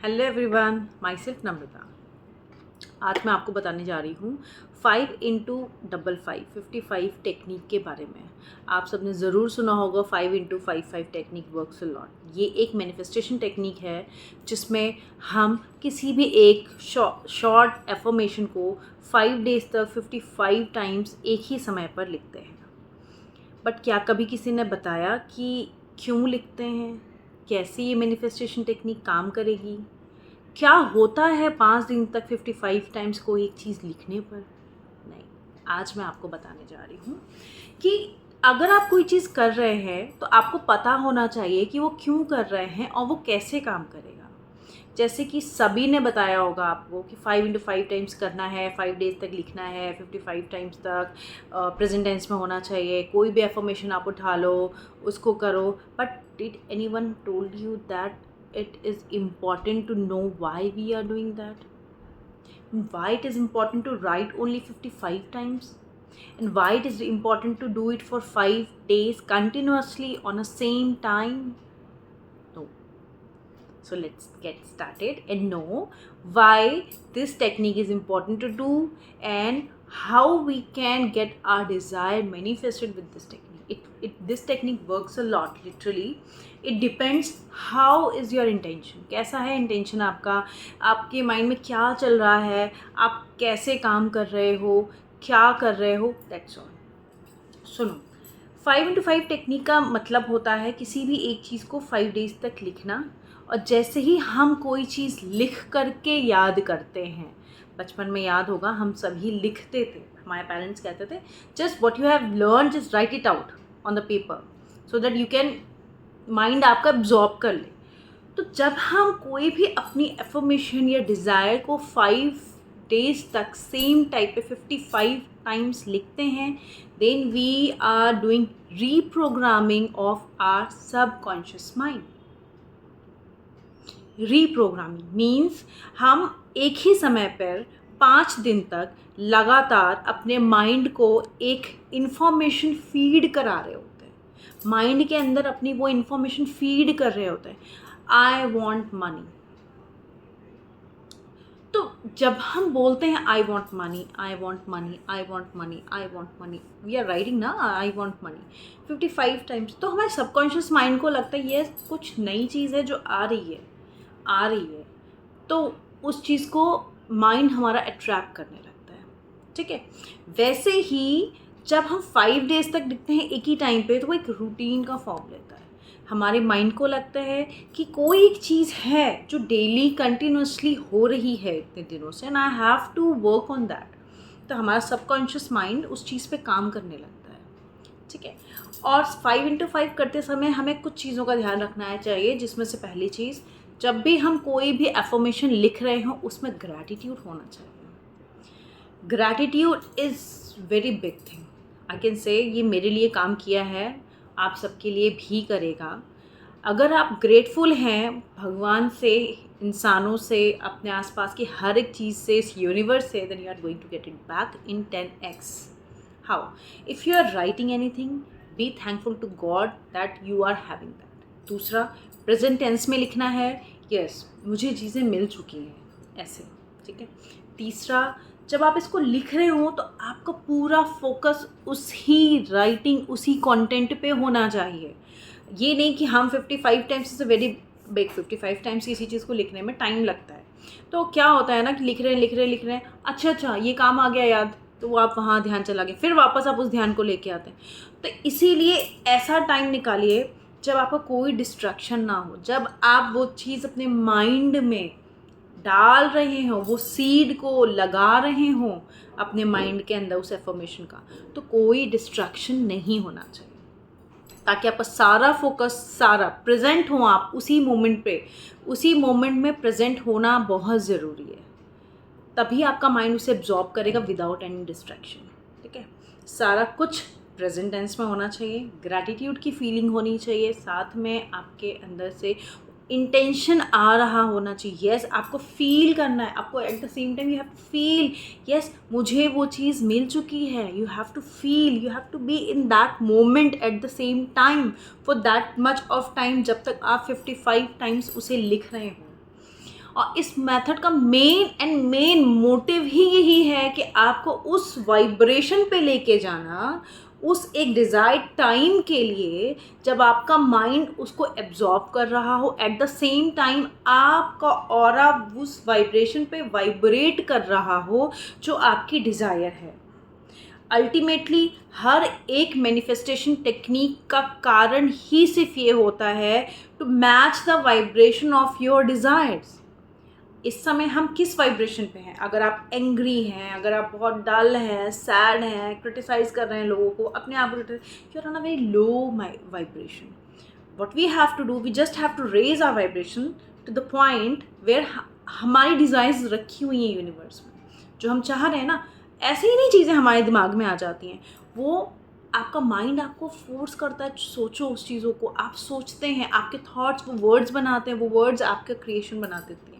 Hello everyone, my self नम्रता। आज मैं आपको बताने जा रही हूँ 5x55 55 टेक्निक के बारे में। आप सबने ज़रूर सुना होगा 5x55 technique works a lot. ये एक मैनिफेस्टेशन टेक्निक है जिसमें हम किसी भी एक शॉर्ट एफर्मेशन को 5 डेज़ तक 55 टाइम्स एक ही समय पर लिखते हैं। बट क्या कभी किसी ने बताया कि क्यों लिखते हैं, कैसे ये मैनिफेस्टेशन टेक्निक काम करेगी, क्या होता है 5 दिन तक 55 टाइम्स कोई एक चीज़ लिखने पर? नहीं, आज मैं आपको बताने जा रही हूँ कि अगर आप कोई चीज़ कर रहे हैं तो आपको पता होना चाहिए कि वो क्यों कर रहे हैं और वो कैसे काम करेगा। जैसे कि सभी ने बताया होगा आपको कि 5x5 टाइम्स करना है, 5 डेज़ तक लिखना है, 55 टाइम्स तक प्रेजेंट टेंस में होना चाहिए। कोई भी एफर्मेशन आप उठा लो, उसको करो। But did anyone told you that it is important to know why we are doing that, and why it is important to write only 55 times, and why it is important to do it for 5 days continuously on a same time? No. So let's get started and know why this technique is important to do and how we can get our desire manifested with this technique. This technique works a lot. Literally it depends how is your intention. कैसा है intention आपका, आपके mind में क्या चल रहा है, आप कैसे काम कर रहे हो, क्या कर रहे हो, that's all. सुनो, 5x5 टेक्निक का मतलब होता है किसी भी एक चीज़ को 5 डेज़ तक लिखना। और जैसे ही हम कोई चीज़ लिख करके याद करते हैं, बचपन में याद होगा हम सभी लिखते थे, हमारे पेरेंट्स कहते थे just what you have learn just right it out on the paper so that you can mind आपका एब्जॉर्ब कर ले। तो जब हम कोई भी अपनी एफर्मेशन या डिज़ायर को 5 डेज़ तक सेम टाइप पे 55 टाइम्स लिखते हैं, then we are doing reprogramming of our subconscious mind. Reprogramming means हम एक ही समय पर 5 दिन तक लगातार अपने माइंड को एक इन्फॉर्मेशन फीड करा रहे होते हैं। माइंड के अंदर अपनी वो इन्फॉर्मेशन फीड कर रहे होते हैं। I want money. तो जब हम बोलते हैं I want money, I want money, I want money, I want money, we are writing ना आई वॉन्ट मनी 55 टाइम्स, तो हमारे सबकॉन्शियस माइंड को लगता है ये कुछ नई चीज़ है जो आ रही है, तो उस चीज़ को माइंड हमारा अट्रैक्ट करने लगता है। ठीक है, वैसे ही जब हम 5 डेज़ तक लिखते हैं एक ही टाइम पे, तो वो एक रूटीन का फॉर्म लेता है। हमारे माइंड को लगता है कि कोई एक चीज़ है जो डेली कंटिन्यूसली हो रही है इतने दिनों से, and I have to work on that. तो हमारा सबकॉन्शियस माइंड उस चीज़ पे काम करने लगता है। ठीक है, और 5x5 करते समय हमें कुछ चीज़ों का ध्यान रखना चाहिए, जिसमें से पहली चीज़, जब भी हम कोई भी एफर्मेशन लिख रहे हों उसमें ग्रैटिट्यूड होना चाहिए। Gratitude is very big thing, I can say ये मेरे लिए काम किया है, आप सबके लिए भी करेगा। अगर आप ग्रेटफुल हैं भगवान से, इंसानों से, अपने आसपास की हर एक चीज़ से, इस यूनिवर्स से, then you are going to get it back in 10x। How? If you are writing anything, be thankful to God that you are having that. दूसरा, प्रेजेंट टेंस में लिखना है, यस मुझे चीज़ें मिल चुकी हैं, ऐसे। ठीक है। तीसरा, जब आप इसको लिख रहे हो तो आपका पूरा फोकस उसी राइटिंग, उसी कंटेंट पे होना चाहिए। ये नहीं कि हम 55 times is a very big, 55 times किसी चीज़ को लिखने में टाइम लगता है। तो क्या होता है ना कि लिख रहे हैं, अच्छा ये काम आ गया याद, तो वो आप वहाँ ध्यान चला गया, फिर वापस आप उस ध्यान को लेके आते हैं। तो इसीलिए ऐसा टाइम निकालिए जब आपका कोई डिस्ट्रैक्शन ना हो, जब आप वो चीज़ अपने माइंड में डाल रहे हो, वो सीड को लगा रहे हो अपने माइंड के अंदर उस एफर्मेशन का, तो कोई डिस्ट्रैक्शन नहीं होना चाहिए, ताकि आपका सारा फोकस, सारा प्रेजेंट हो आप उसी मोमेंट पे। उसी मोमेंट में प्रेजेंट होना बहुत ज़रूरी है, तभी आपका माइंड उसे एब्जॉर्ब करेगा विदाउट एनी डिस्ट्रैक्शन। ठीक है, सारा कुछ प्रेजेंट टेंस में होना चाहिए, ग्रैटिट्यूड की फीलिंग होनी चाहिए, साथ में आपके अंदर से इंटेंशन आ रहा होना चाहिए। यस, आपको फील करना है, आपको at the same time you have to feel, yes मुझे वो चीज़ मिल चुकी है। You have to feel, you have to be in that moment at the same time for that much of time, जब तक आप 55 टाइम्स उसे लिख रहे हो। और इस मेथड का मेन मोटिव ही यही है कि आपको उस वाइब्रेशन पे लेके जाना, उस एक डिज़ायर्ड टाइम के लिए जब आपका माइंड उसको एब्जॉर्ब कर रहा हो, एट द सेम टाइम आपका ऑरा उस वाइब्रेशन पे वाइब्रेट कर रहा हो जो आपकी डिज़ायर है। अल्टीमेटली हर एक मैनिफेस्टेशन टेक्निक का कारण ही सिर्फ ये होता है to match the vibration of your desires. इस समय हम किस वाइब्रेशन पे हैं? अगर आप एंग्री हैं, अगर आप बहुत डल हैं, सैड हैं, क्रिटिसाइज़ कर रहे हैं लोगों को, अपने आप को, you are on a very low vibration. What we have to do, we just have to raise our vibration to the point where हमारी डिज़ायर्स रखी हुई हैं यूनिवर्स में, जो हम चाह रहे हैं ना, ऐसे ही नहीं चीज़ें हमारे दिमाग में आ जाती हैं। वो आपका माइंड आपको फोर्स करता है, सोचो उस चीज़ों को, आप सोचते हैं, आपके थॉट्स वो वर्ड्स बनाते हैं, वो वर्ड्स आपका क्रिएशन बना देती हैं,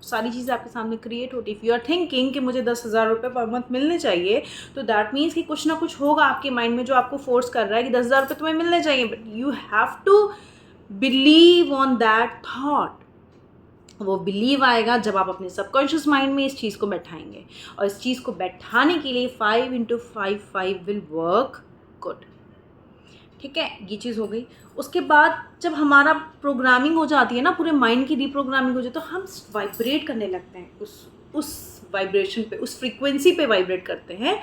सारी चीज़ें आपके सामने क्रिएट होती है। इफ़ यू आर थिंकिंग कि मुझे 10,000 रुपये पर मंथ मिलने चाहिए, तो दैट मीन्स कि कुछ ना कुछ होगा आपके माइंड में जो आपको फोर्स कर रहा है कि 10,000 रुपये तुम्हें मिलने चाहिए, but you have to believe on that thought. वो बिलीव आएगा जब आप अपने सबकॉन्शियस माइंड में इस चीज़ को बैठाएंगे, और इस चीज़ को बैठाने के लिए 5 × 5 5 विल वर्क गुड। ठीक है, ये चीज़ हो गई। उसके बाद जब हमारा प्रोग्रामिंग हो जाती है ना, पूरे माइंड की रीप्रोग्रामिंग हो जाती है, तो हम वाइब्रेट करने लगते हैं उस वाइब्रेशन पे, उस फ्रीक्वेंसी पे वाइब्रेट करते हैं।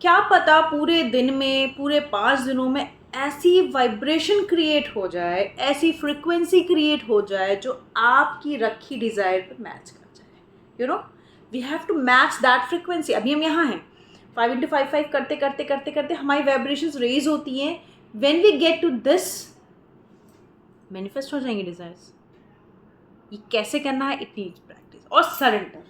क्या पता पूरे दिन में, पूरे 5 दिनों में ऐसी वाइब्रेशन क्रिएट हो जाए, ऐसी फ्रीक्वेंसी क्रिएट हो जाए जो आपकी रखी डिज़ायर पे मैच कर जाए। You know, we have to match that frequency. अभी हम यहाँ हैं, 5 × 5 5 करते करते करते करते हमारी वाइब्रेशंस रेज होती हैं। When we get to this, manifest हो जाएंगे डिज़ायर्स। ये कैसे करना है? इट नीड्स प्रैक्टिस और surrender.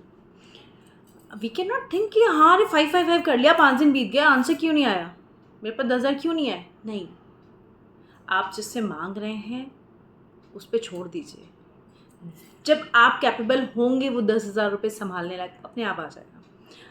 We can not think कि हाँ अरे 5 5 5 कर लिया, 5 दिन बीत गया, आंसर क्यों नहीं आया, मेरे पास 10,000 क्यों नहीं आए। नहीं, आप जिससे मांग रहे हैं उस पर छोड़ दीजिए। जब आप कैपेबल होंगे वो 10,000 रुपये संभालने लायक अपने आप आ जाएगा।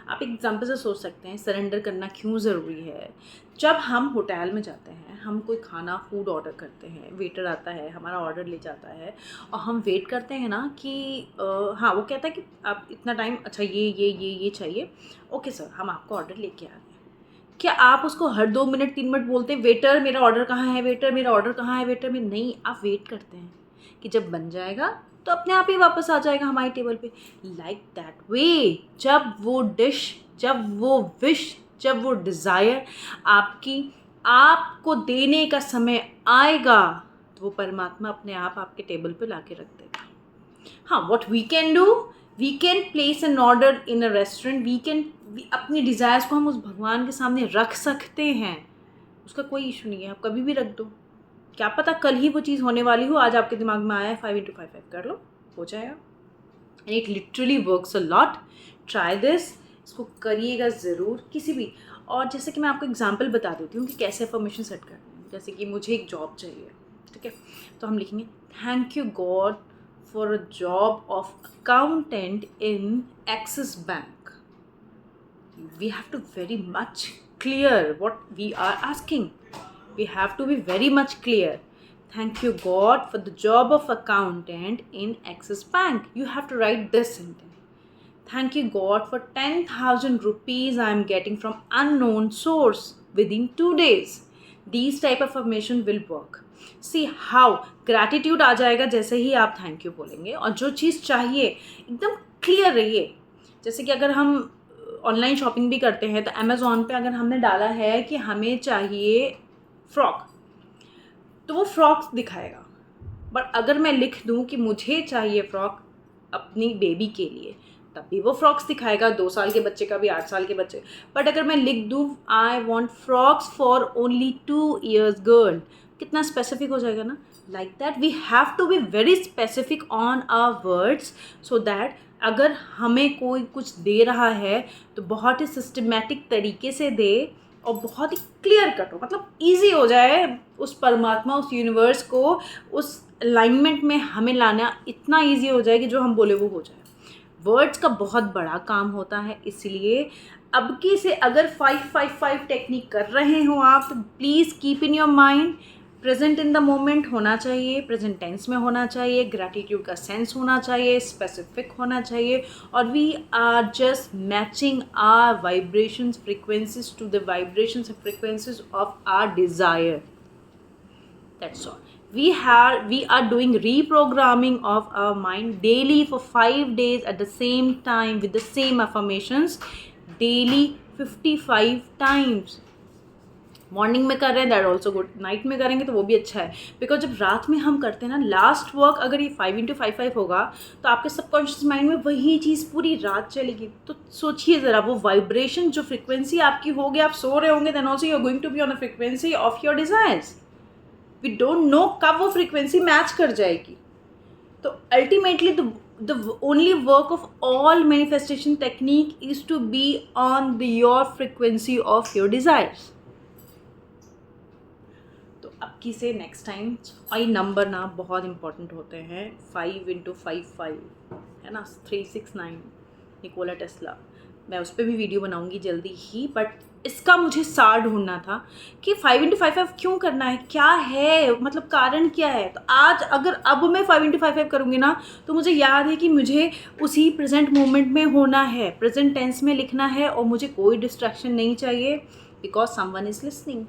आप एग्जाम्पल से सोच सकते हैं सरेंडर करना क्यों ज़रूरी है। जब हम होटल में जाते हैं, हम कोई खाना फूड ऑर्डर करते हैं, वेटर आता है, हमारा ऑर्डर ले जाता है, और हम वेट करते हैं ना कि हाँ, वो कहता है कि आप इतना टाइम, अच्छा ये चाहिए, ओके सर हम आपको ऑर्डर लेके आ गए। क्या आप उसको हर 2 मिनट 3 मिनट बोलते हैं वेटर मेरा ऑर्डर कहाँ है, वेटर मेरा ऑर्डर कहाँ है, वेटर में नहीं, आप वेट करते हैं कि जब बन जाएगा तो अपने आप ही वापस आ जाएगा हमारी टेबल पे। लाइक दैट वे, जब वो डिश, जब वो विश, जब वो डिज़ायर आपको देने का समय आएगा, तो वो परमात्मा अपने आप आपके टेबल पे ला के रख देगा। हाँ, what we can do, we can place an order in a restaurant, अपनी डिज़ायर्स को हम उस भगवान के सामने रख सकते हैं, उसका कोई इशू नहीं है, आप कभी भी रख दो। क्या पता कल ही वो चीज़ होने वाली हो, आज आपके दिमाग में आया है 5 × 5 5 कर लो, हो जाएगा। And it literally works a lot. Try this, इसको करिएगा ज़रूर किसी भी। और जैसे कि मैं आपको एग्जांपल बता देती हूँ कि कैसे अफर्मेशन सेट करते हैं। जैसे कि मुझे एक जॉब चाहिए, ठीक है, तो हम लिखेंगे thank you God for a job of accountant in axis bank. We have to very much clear what we are asking. We have to be very much clear. Thank you God for the job of accountant in Axis Bank. You have to write this sentence. Thank you God for 10,000 rupees I am getting from unknown source within 2 days. These type of affirmation will work. See how gratitude आ जाएगा जैसे ही आप thank you बोलेंगे, और जो चीज़ चाहिए एकदम clear रहिए। जैसे कि अगर हम ऑनलाइन शॉपिंग भी करते हैं तो अमेज़ॉन पे अगर हमने डाला है कि हमें चाहिए फ्रॉक, तो वो फ्रॉक दिखाएगा। बट अगर मैं लिख दूं कि मुझे चाहिए फ्रॉक अपनी बेबी के लिए, तब भी वो फ्रॉक्स दिखाएगा, 2 साल के बच्चे का भी, 8 साल के बच्चे। बट अगर मैं लिख दूं I want frocks for only 2 years girl, कितना स्पेसिफिक हो जाएगा ना। Like that we have to be very specific on our words, so that अगर हमें कोई कुछ दे रहा है तो बहुत ही सिस्टमेटिक तरीके से दे और बहुत ही क्लियर कट हो, मतलब ईजी हो जाए उस परमात्मा, उस यूनिवर्स को उस अलाइनमेंट में हमें लाना इतना ईजी हो जाए कि जो हम बोले वो हो जाए। वर्ड्स का बहुत बड़ा काम होता है, इसलिए अब की से अगर 5 5 5 टेक्निक कर रहे हो आप, तो please keep in your mind present in the moment होना चाहिए, प्रेजेंट टेंस में होना चाहिए, ग्रैटिट्यूड का सेंस होना चाहिए, स्पेसिफिक होना चाहिए, और we are just matching our vibrations frequencies to the vibrations and frequencies of our desire. That's all. We are doing reprogramming of our mind daily for 5 days at the same time with the same affirmations daily 55 times. Morning में कर रहे हैं that also good, night में करेंगे तो वो भी अच्छा है. बिकॉज जब रात में हम करते हैं ना, लास्ट वर्क अगर ये 5x5 होगा तो आपके सबकॉन्शियस माइंड में वही चीज़ पूरी रात चलेगी. तो सोचिए ज़रा, वो वाइब्रेशन जो फ्रिक्वेंसी आपकी होगी, आप सो रहे होंगे, then also you are going to be on the frequency of your desires. We don't know कब वो फ्रिक्वेंसी मैच कर जाएगी. तो ultimately the only work of all manifestation technique is to be on your frequency of your desires. तो अब की से next time, आई number ना बहुत इंपॉर्टेंट होते हैं. 5x5 है ना, 369 निकोला टेस्ला. मैं उस पर भी वीडियो बनाऊंगी जल्दी ही. बट इसका मुझे सार ढूंढना था कि 5x5 क्यों करना है, क्या है, मतलब कारण क्या है. तो आज अगर अब मैं 5x5 करूँगी ना, तो मुझे याद है कि मुझे उसी प्रेजेंट मोमेंट में होना है, प्रेजेंट टेंस में लिखना है, और मुझे कोई डिस्ट्रैक्शन नहीं चाहिए बिकॉज समवन इज लिसनिंग.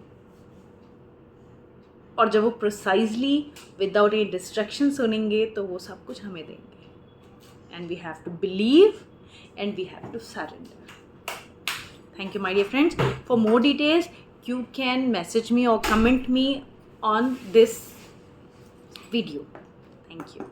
और जब वो प्रिसाइजली विदाउट एनी डिस्ट्रैक्शन सुनेंगे तो वो सब कुछ हमें देंगे. And we have to believe and we have to surrender. Thank you, my dear friends. For more details, you can message me or comment me on this video. Thank you.